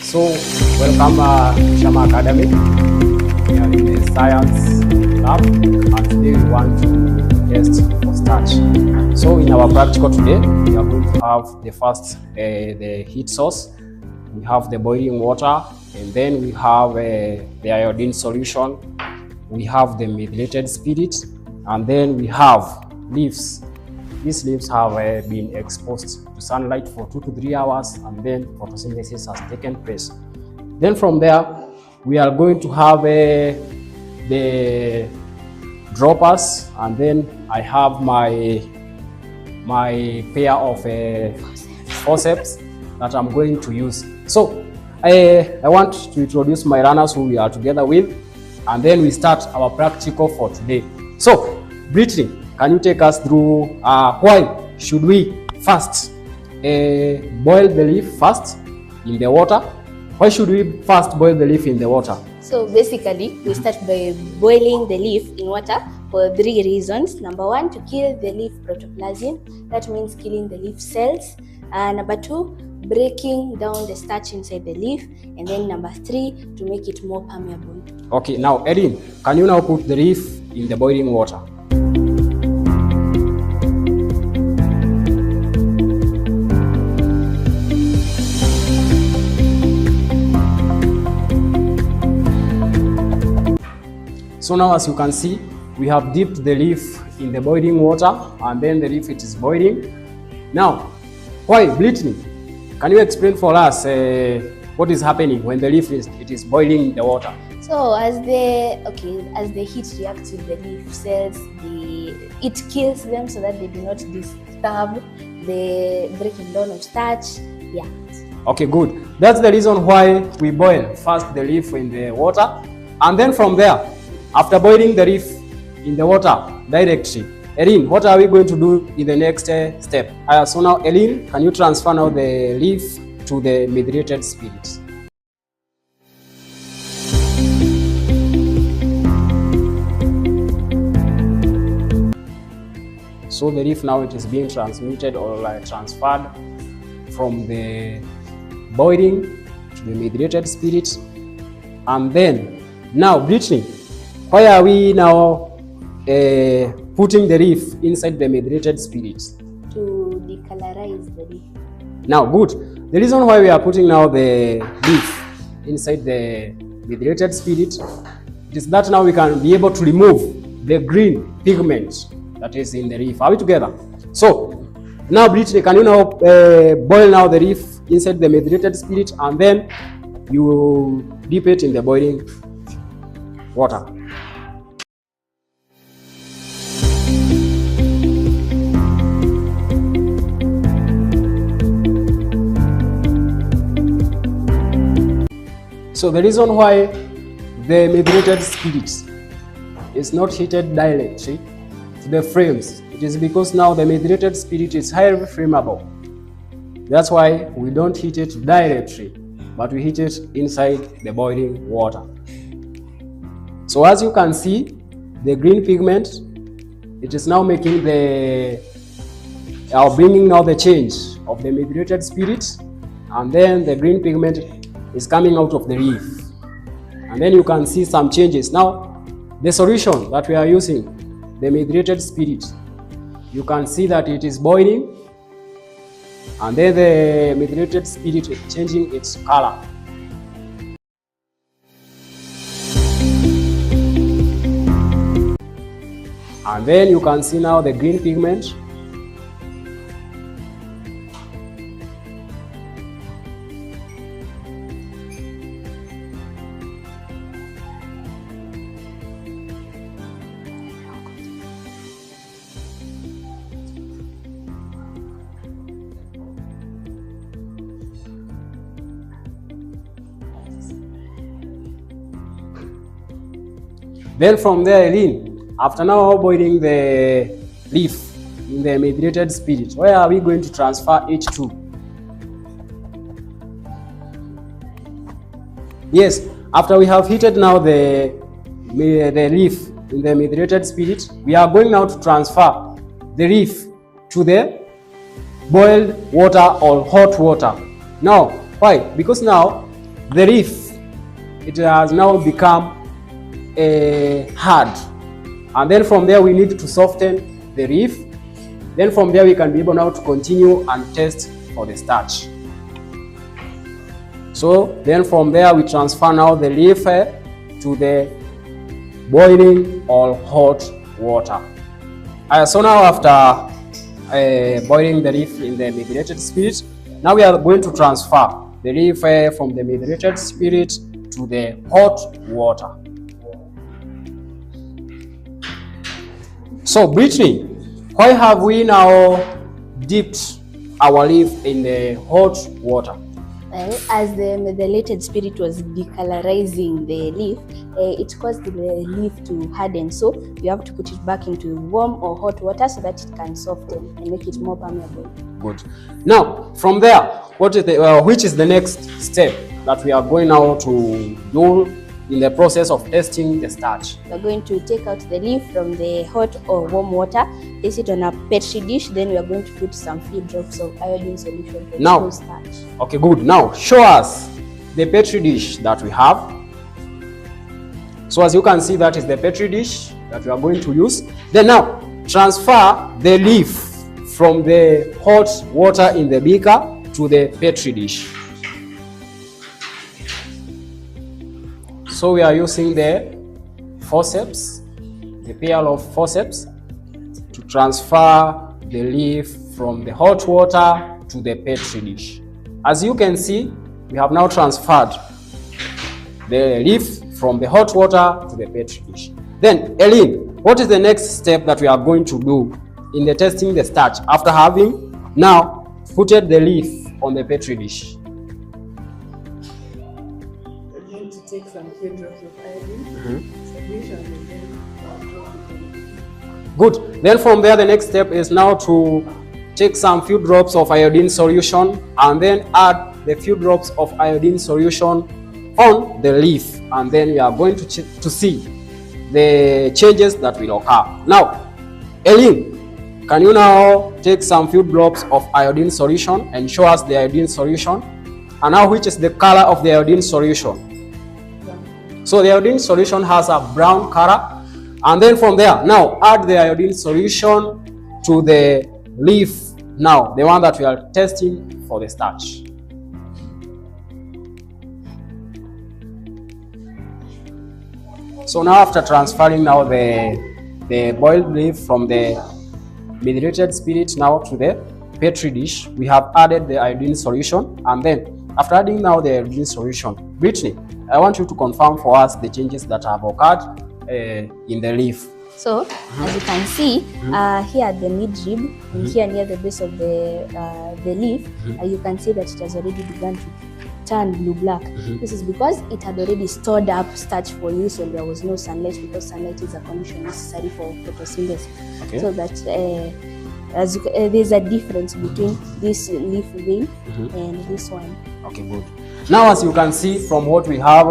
So, welcome to Shama Academy. We are in the science lab, and today we want to test for starch. So, in our practical today, we are going to have the first the heat source. We have the boiling water, and then we have the iodine solution. We have the methylated spirit, and then we have leaves. These leaves have been exposed to sunlight for 2 to 3 hours, and then photosynthesis has taken place. Then from there, we are going to have the droppers, and then I have my pair of forceps that I'm going to use. So I want to introduce my runners who we are together with, and then we start our practical for today. So, Brittany, can you take us through why should we first boil the leaf first in the water? Why should we first boil the leaf in the water? So basically, we start by boiling the leaf in water for 3 reasons. Number 1, to kill the leaf protoplasm. That means killing the leaf cells. Number 2, breaking down the starch inside the leaf. And then number 3, to make it more permeable. Okay, now Erin, can you now put the leaf in the boiling water? So now, as you can see, we have dipped the leaf in the boiling water, and then the leaf it is boiling. Now, why, Brittany? Can you explain for us what is happening when the leaf is boiling in the water? So as the heat reacts with the leaf cells, it kills them so that they do not disturb the breaking down of starch. Yeah. Okay, good. That's the reason why we boil first the leaf in the water, and then from there, after boiling the leaf in the water directly, Erin, what are we going to do in the next step? So now, Erin, can you transfer now the leaf to the methylated spirit? So the leaf now it is being transmitted or transferred from the boiling to the methylated spirit, and then now, Brittany, why are we now putting the leaf inside the methylated spirit? To decolorize the leaf. Now, good. The reason why we are putting now the leaf inside the methylated spirit is that now we can be able to remove the green pigment that is in the leaf. Are we together? So, now, Brittany, can you now boil now the leaf inside the methylated spirit, and then you dip it in the boiling water? So the reason why the methylated spirit is not heated directly to the frames, it is because now the methylated spirit is highly flammable. That's why we don't heat it directly, but we heat it inside the boiling water. So as you can see, the green pigment, it is now making bringing now the change of the methylated spirit, and then the green pigment is coming out of the leaf, and then you can see some changes. Now, the solution that we are using, the methylated spirit, you can see that it is boiling, and then the methylated spirit is changing its color. And then you can see now the green pigment. Then from there, Erin, after now boiling the leaf in the methylated spirit, where are we going to transfer it to? Yes, after we have heated now the leaf in the methylated spirit, we are going now to transfer the leaf to the boiled water or hot water. Now, why? Because now the leaf, it has now become hard, and then from there we need to soften the leaf. Then from there we can be able now to continue and test for the starch. So then from there we transfer now the leaf to the boiling or hot water. So now after boiling the leaf in the methylated spirit, now we are going to transfer the leaf from the methylated spirit to the hot water. So Brittany, why have we now dipped our leaf in the hot water? Well, as the methylated spirit was decolorizing the leaf, it caused the leaf to harden. So you have to put it back into warm or hot water so that it can soften and make it more permeable. Good. Now, from there, what is the, which is the next step that we are going now to do in the process of testing the starch? We're going to take out the leaf from the hot or warm water, place it on a petri dish, then we are going to put some few drops of iodine solution to now starch. Okay, good. Now show us the petri dish that we have. So as you can see, that is the petri dish that we are going to use. Then now transfer the leaf from the hot water in the beaker to the petri dish. So we are using the forceps, the pair of forceps, to transfer the leaf from the hot water to the petri dish. As you can see, we have now transferred the leaf from the hot water to the petri dish. Then, Eileen, what is the next step that we are going to do in the testing the starch after having now put the leaf on the petri dish? Take some few drops of iodine solution and then drop it in. Good. Then from there, the next step is now to take some few drops of iodine solution and then add the few drops of iodine solution on the leaf, and then we are going to see the changes that will occur. Now, Eileen, can you now take some few drops of iodine solution and show us the iodine solution? And now, which is the color of the iodine solution? So the iodine solution has a brown color, and then from there, now add the iodine solution to the leaf, now the one that we are testing for the starch. So now after transferring now the boiled leaf from the methylated spirit now to the petri dish, we have added the iodine solution, and then after adding now the iodine solution, Brittany, I want you to confirm for us the changes that have occurred in the leaf. So, as you can see, here at the midrib, and here near the base of the leaf, you can see that it has already begun to turn blue-black. This is because it had already stored up starch for use when there was no sunlight, because sunlight is a condition necessary for photosynthesis. Okay. So that there's a difference between this leaf vein and this one. Okay, good. Now, as you can see from what we have,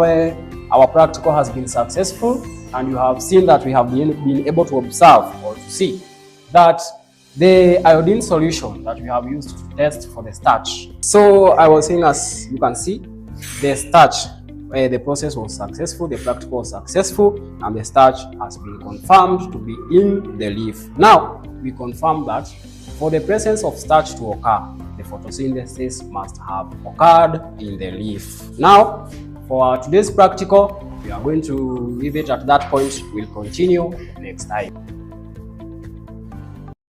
our practical has been successful, and you have seen that we have been able to observe or to see that the iodine solution that we have used to test for the starch. So I was saying, as you can see, the starch, the process was successful, the practical was successful, and the starch has been confirmed to be in the leaf. Now, we confirm that for the presence of starch to occur, the photosynthesis must have occurred in the leaf. Now, for today's practical, we are going to leave it at that point. We'll continue next time.